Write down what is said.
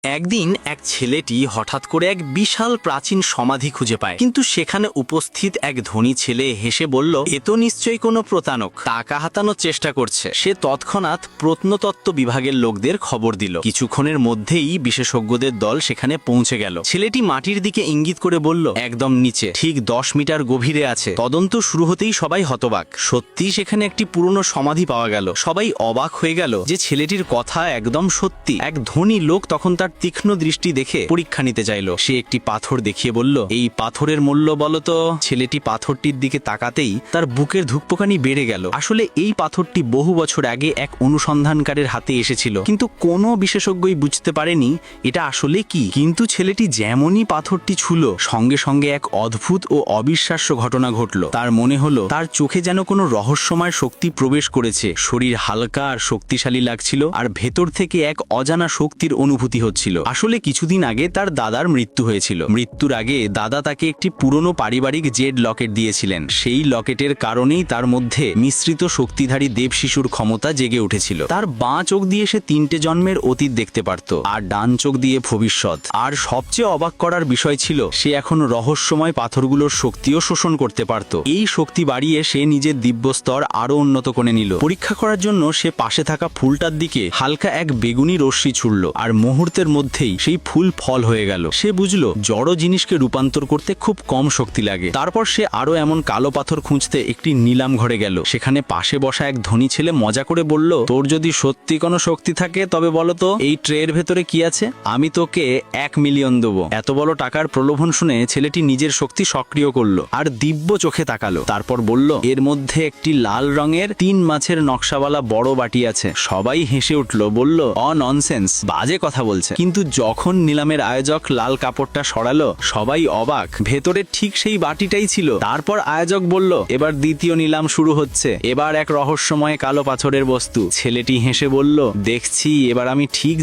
একদিন এক ছেলেটি হঠাৎ করে এক বিশাল প্রাচীন সমাধি খুঁজে পায়, কিন্তু সেখানে উপস্থিত এক ধনী ছেলে হেসে বলল, এ তো নিশ্চয়ই কোনো প্রতারক, টাকা হাতানোর চেষ্টা করছে। সে তৎক্ষণাৎ প্রত্নতত্ত্ব বিভাগের লোকদের খবর দিল। কিছুক্ষণের মধ্যেই বিশেষজ্ঞদের দল সেখানে পৌঁছে গেল। ছেলেটি মাটির দিকে ইঙ্গিত করে বলল, একদম নিচে, ঠিক 10 মিটার গভীরে আছে। তদন্ত শুরু হতেই সবাই হতবাক। সত্যি সেখানে একটি পুরনো সমাধি পাওয়া গেল। সবাই অবাক হয়ে গেল যে ছেলেটির কথা একদম সত্যি। এক ধনী লোক তখন তার তীক্ষ্ণ দৃষ্টি দেখে পরীক্ষা নিতে চাইল। সে একটি পাথর দেখিয়ে বলল, এই পাথরের মূল্য বলো তো। ছেলেটি পাথরটির দিকে তাকাতেই তার বুকের ধুকপুকানি বেড়ে গেল। আসলে এই পাথরটি বহু বছর আগে এক অনুসন্ধানকারীর হাতে এসেছিল, কিন্তু কোনো বিশেষজ্ঞই বুঝতে পারেনি এটা আসলে কি। কিন্তু ছেলেটি যেমনই পাথরটি ছুঁল, সঙ্গে সঙ্গে এক অদ্ভুত ও অবিশ্বাস্য ঘটনা ঘটল। তার মনে হলো তার চোখে যেন কোনো রহস্যময় শক্তি প্রবেশ করেছে। শরীর হালকা আর শক্তিশালী লাগছিল, আর ভেতর থেকে এক অজানা শক্তির অনুভূতি হচ্ছিল। আসলে কিছুদিন আগে তার দাদার মৃত্যু হয়েছিল। মৃত্যুর আগে দাদা তাকে একটি পুরনো পারিবারিক জেড লকেট দিয়েছিলেন। সেই লকেটের কারণেই তার মধ্যে মিশ্রিত শক্তিধারী দেব শিশুর ক্ষমতা জেগে উঠেছিল। তার বাঁ চোখ দিয়ে সে 3টে জন্মের অতীত দেখতে পারত, আর ডান চোখ দিয়ে ভবিষ্যৎ। আর সবচেয়ে অবাক করার বিষয় ছিল, সে এখন রহস্যময় পাথরগুলোর শক্তিও শোষণ করতে পারত। এই শক্তি বাড়িয়ে সে নিজের দিব্য স্তর আরো উন্নত করে নিল। পরীক্ষা করার জন্য সে পাশে থাকা ফুলটার দিকে হালকা এক বেগুনি রশ্মি ছুড়ল, আর মুহূর্তের মধ্যেই সেই ফুল ফল হয়ে গেল। সে বুঝলো জড় জিনিসকে রূপান্তর করতে খুব কম শক্তি লাগে। তারপর সে আরো এমন কালো পাথর খুঁজতে একটি নিলাম ঘরে গেল। সেখানে পাশে বসা এক ধনী ছেলে মজা করে বলল, তোর যদি সত্যি কোনো শক্তি থাকে তবে বলো তো এই ট্রের ভেতরে কি আছে, আমি তোকে 1 মিলিয়ন দেবো। এত বড় টাকার প্রলোভন শুনে ছেলেটি নিজের শক্তি সক্রিয় করলো আর দিব্য চোখে তাকালো। তারপর বলল, এর মধ্যে একটি লাল রঙের 3 মাছের নকশাওয়ালা বড় বাটি আছে। সবাই হেসে উঠল, বলল, ননসেন্স, বাজে কথা বলছে। কিন্তু যখন নিলামের আয়োজক লাল কাপড়টা সরালো, সবাই অবাক। ভেতরে ঠিক সেই বাটিটাই ছিল। তারপর আয়োজক বলল, এবার দ্বিতীয় নিলাম শুরু হচ্ছে। এবার এক রহস্যময় কালো পাথরের বস্তু। ছেলেটি হেসে বলল, দেখছি এবার আমি ঠিক